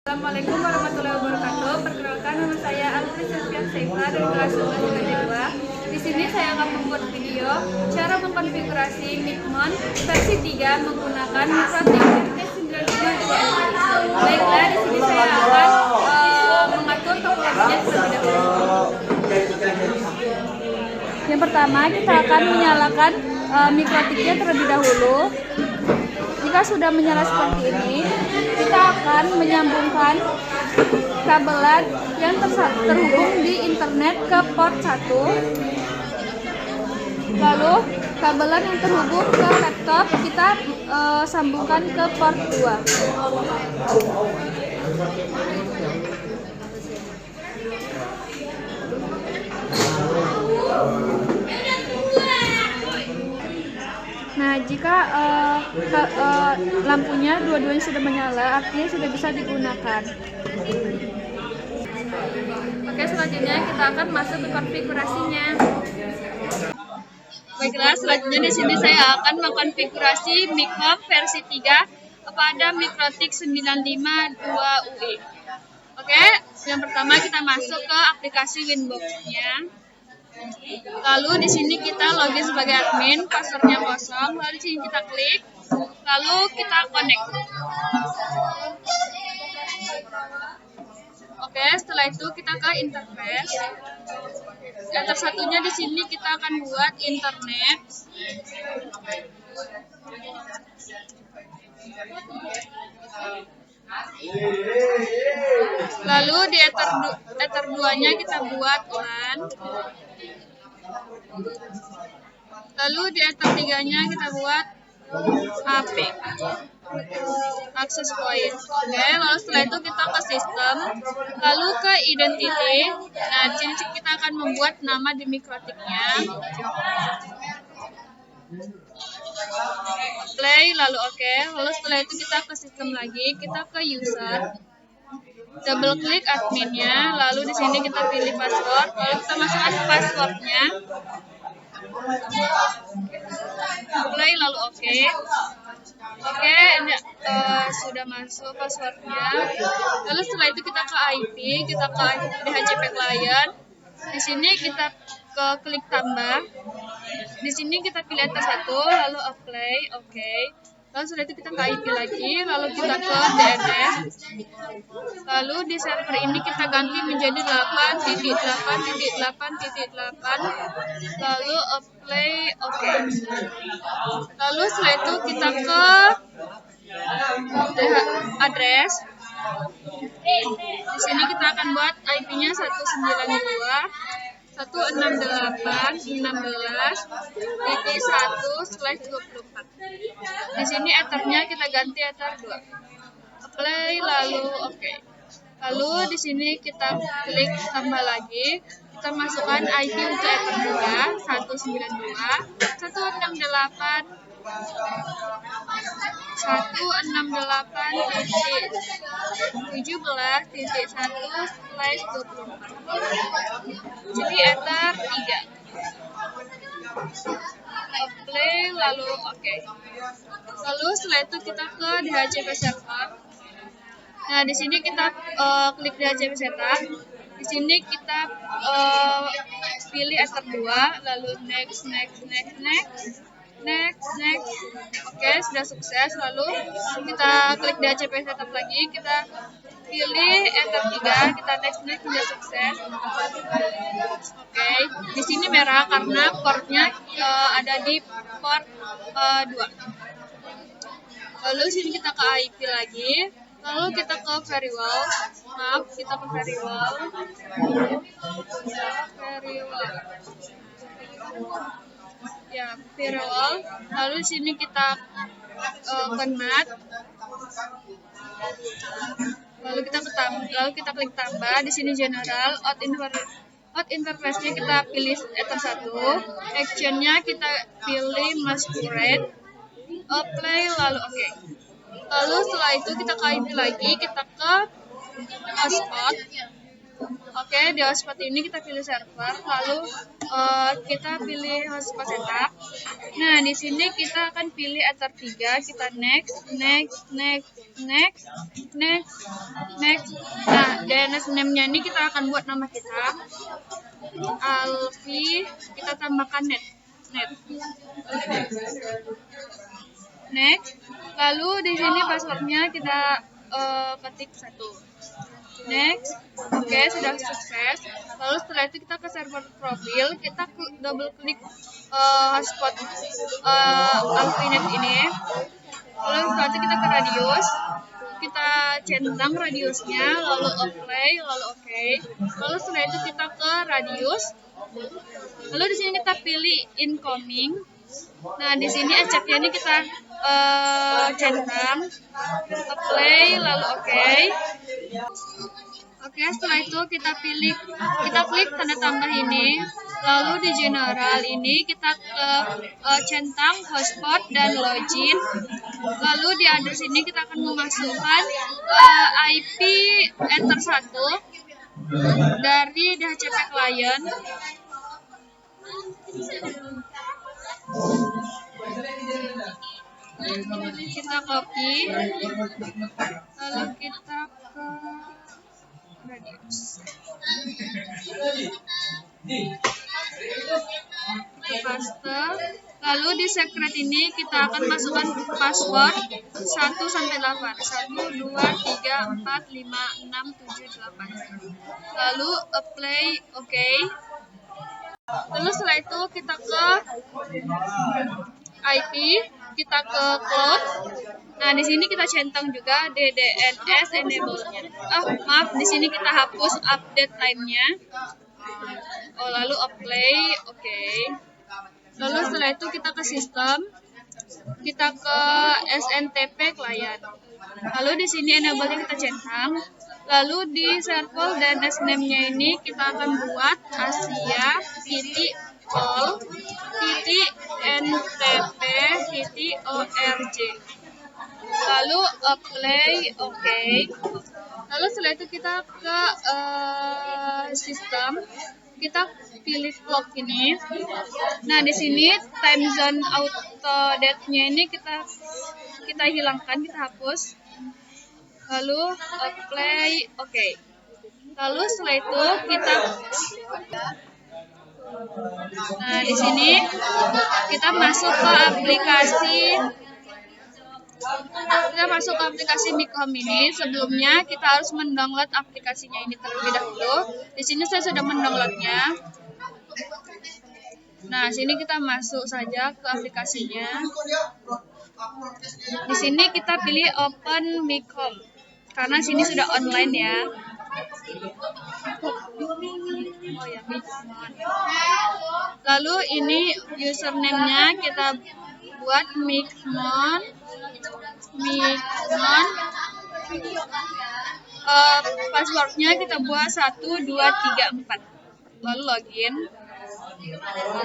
Assalamualaikum warahmatullahi wabarakatuh. Perkenalkan, nama saya Alfi Sylvia Seifra dari kelas 11 2. Di sini saya akan membuat video cara mengkonfigurasi Micmon versi 3 menggunakan Microtik 95. Baiklah, di sini saya akan mengatur topologinya terlebih dahulu. Yang pertama, kita akan menyalakan Microtiknya terlebih dahulu. Jika sudah menyala seperti ini, kita akan menyambungkan kabelan yang terhubung di internet ke port 1. Lalu kabelan yang terhubung ke laptop kita sambungkan ke port 2. Nah, jika lampunya dua-duanya sudah menyala, artinya sudah bisa digunakan. Oke, selanjutnya kita akan masuk ke konfigurasinya. Baiklah, selanjutnya di sini saya akan mengkonfigurasi Micmon versi 3 kepada Microtik 95 2UE. Oke, yang pertama kita masuk ke aplikasi Winbox-nya. Lalu di sini kita login sebagai admin, passwordnya kosong. Lalu di sini kita klik, lalu kita connect. Oke, setelah itu kita ke interface. Yang tersatunya di sini kita akan buat internet. Lalu di ether 2-nya kita buat LAN. Lalu di ether 3-nya kita buat AP, access point. Oke, lalu setelah itu kita ke sistem, lalu ke identity. Nah, di sini kita akan membuat nama di Microtiknya. Play, lalu oke. Lalu setelah itu kita ke sistem lagi, kita ke user. Double klik adminnya, lalu di sini kita pilih password, lalu kita masukkan passwordnya. Play, lalu oke. Oke, ini sudah masuk passwordnya. Lalu setelah itu kita ke IP, kita ke DHCP client. Di sini kita ke klik tambah. Di sini kita pilih enter 1, lalu apply, oke. Lalu setelah itu kita ke IP lagi, lalu kita ke DNS. Lalu di server ini kita ganti menjadi 8.8.8.8. Lalu apply, oke. Lalu setelah itu kita ke address. Di sini kita akan buat IP-nya 192.168.16.1/24. Di sini ethernya kita ganti ether 2. Apply, lalu oke. Lalu di sini kita klik tambah lagi. Kita masukkan IP untuk ether 2 168.17.1/24. Jadi ether 3. Apply, lalu oke. Lalu setelah itu kita ke DHCP server. Nah, di sini kita klik DHCP setup. Di sini kita pilih ether 2, lalu next. Oke, sudah sukses. Lalu kita klik DHCP setup lagi, kita pilih ether 3, kita next sudah sukses. Oke, di sini merah karena portnya ada di port 2. Lalu sini kita ke IP lagi. Lalu kita ke firewall. Firewall. Lalu di sini kita connect. Lalu kita klik tambah. Di sini general, out interface-nya kita pilih ether 1. Action-nya kita pilih masquerade. Apply, lalu oke. Lalu setelah itu kita ke IP lagi, kita ke hotspot. Oke, di hotspot ini kita pilih server, lalu kita pilih hotspot setup. Nah, di sini kita akan pilih Ether 3, kita next. Nah, DNS name-nya ini kita akan buat nama kita. Alfi, kita tambahkan net. Next. Lalu di sini passwordnya kita ketik 1. Next. Oke, sudah sukses. Lalu setelah itu kita ke server profil, kita double klik hotspot Alfinet ini. Lalu setelah itu kita ke radius, kita centang radiusnya, lalu apply, lalu oke. Lalu setelah itu kita ke radius. Lalu di sini kita pilih incoming. Nah, di sini acceptnya ini kita centang, apply, lalu oke. Oke, setelah itu kita klik tanda tambah ini, lalu di general ini kita ke centang hotspot dan login. Lalu di address ini kita akan memasukkan IP Ether 1 dari DHCP client. Kita copy, lalu kita ke radius. Paste. Lalu di secret ini kita akan masukkan password 1 sampai 8. 1 2 3 4 5 6 7 8. Lalu apply oke. Lalu setelah itu kita ke IP, kita ke cloud. Nah, di sini kita centang juga DDNS enable-nya. Maaf, di sini kita hapus update line-nya. Lalu apply, oke. Lalu setelah itu kita ke sistem, kita ke SNTP client. Lalu di sini enable-nya kita centang. Lalu di server DNS name-nya ini kita akan buat asia.ntp.org. Lalu apply, oke. Lalu setelah itu kita ke sistem, kita pilih clock ini. Nah, di sini time zone auto date-nya ini kita hilangkan, kita hapus. Lalu apply, oke. Lalu setelah itu nah, di sini kita masuk ke aplikasi Micom ini. Sebelumnya kita harus mendownload aplikasinya ini terlebih dahulu. Di sini saya sudah mendownloadnya. Nah, sini kita masuk saja ke aplikasinya. Di sini kita pilih Open Micom karena sini sudah online ya. Lalu ini username-nya kita buat Micmon. Passwordnya kita buat 1 2 3 4. Lalu login.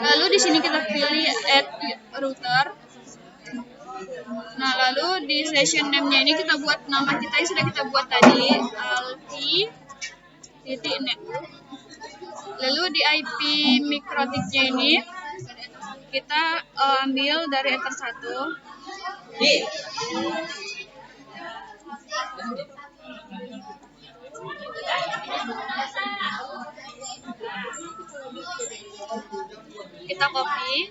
Lalu di sini kita pilih add router. Nah, lalu di session name-nya ini kita buat nama kita yang sudah kita buat tadi, alfi.net. Lalu di IP mikrotiknya ini kita ambil dari Ether 1. Kita copy.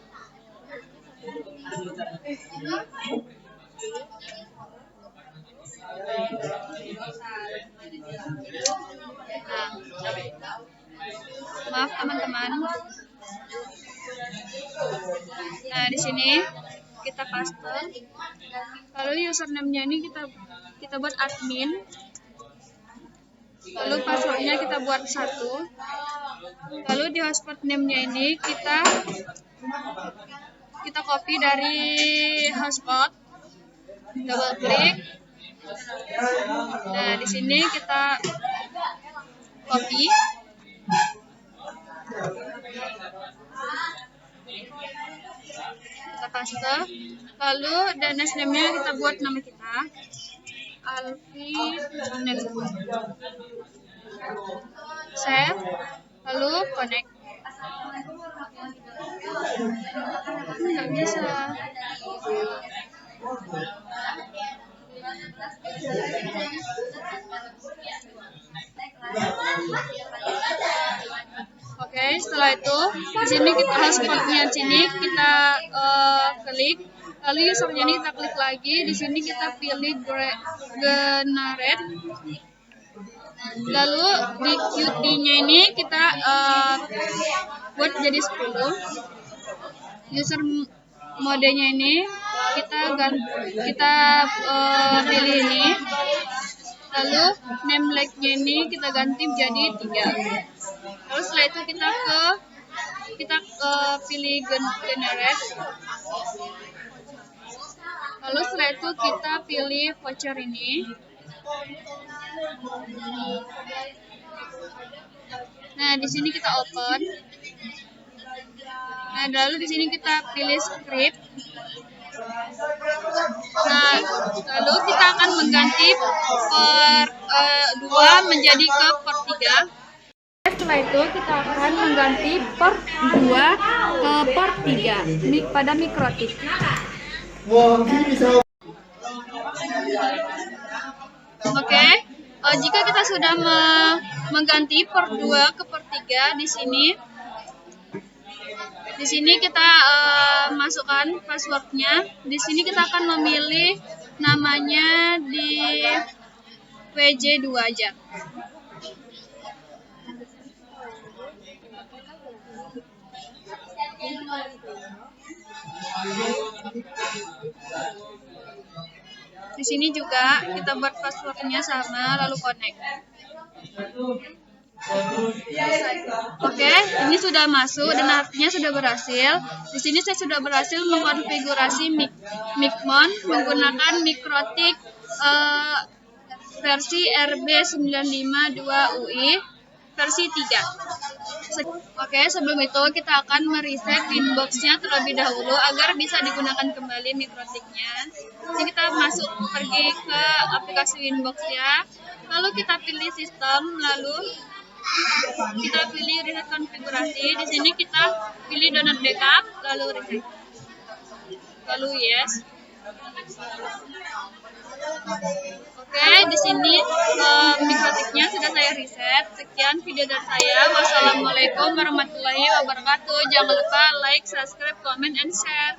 Maaf teman-teman. Nah, di sini kita paste. Lalu username-nya ini kita buat admin. Lalu passwordnya kita buat 1. Lalu di hotspot name-nya ini kita copy dari hotspot, double klik. Nah, di sini kita copy. Kita paste. Lalu DNS name-nya kita buat nama kita, Alfi.net. save, lalu connect. Nggak bisa. Oke, setelah itu di sini kita hotspotnya sini kita klik, lalu usernya ini kita klik lagi. Di sini kita pilih generate, lalu di Qt-nya ini kita buat jadi 10. User modenya ini kita pilih ini, lalu name like-nya ini kita ganti jadi 3. Lalu setelah itu kita pilih generate. Lalu setelah itu kita pilih voucher ini. Nah, di sini kita open. Nah, lalu di sini kita pilih script. Nah, lalu kita akan mengganti per 2 menjadi per 3. Setelah itu kita akan mengganti per 2 ke per 3 pada mikrotik. Oke, jika kita sudah mengganti per 2 ke per 3 di sini kita masukkan passwordnya. Di sini kita akan memilih namanya di WJ2 aja. Di sini juga kita buat passwordnya sama, lalu connect. Oke, ini sudah masuk dan artinya sudah berhasil. Di sini saya sudah berhasil mengkonfigurasi Micmon menggunakan Mikrotik versi RB952UI versi 3. Oke, sebelum itu kita akan mereset Winbox-nya terlebih dahulu agar bisa digunakan kembali Mikrotiknya. Jadi kita pergi ke aplikasi Winbox ya. Lalu kita pilih sistem, lalu kita pilih reset konfigurasi. Di sini kita pilih download backup, lalu reset, lalu yes. Oke, di sini mikrotiknya sudah saya reset. Sekian video dari saya. Wassalamualaikum warahmatullahi wabarakatuh. Jangan lupa like, subscribe, comment, and share.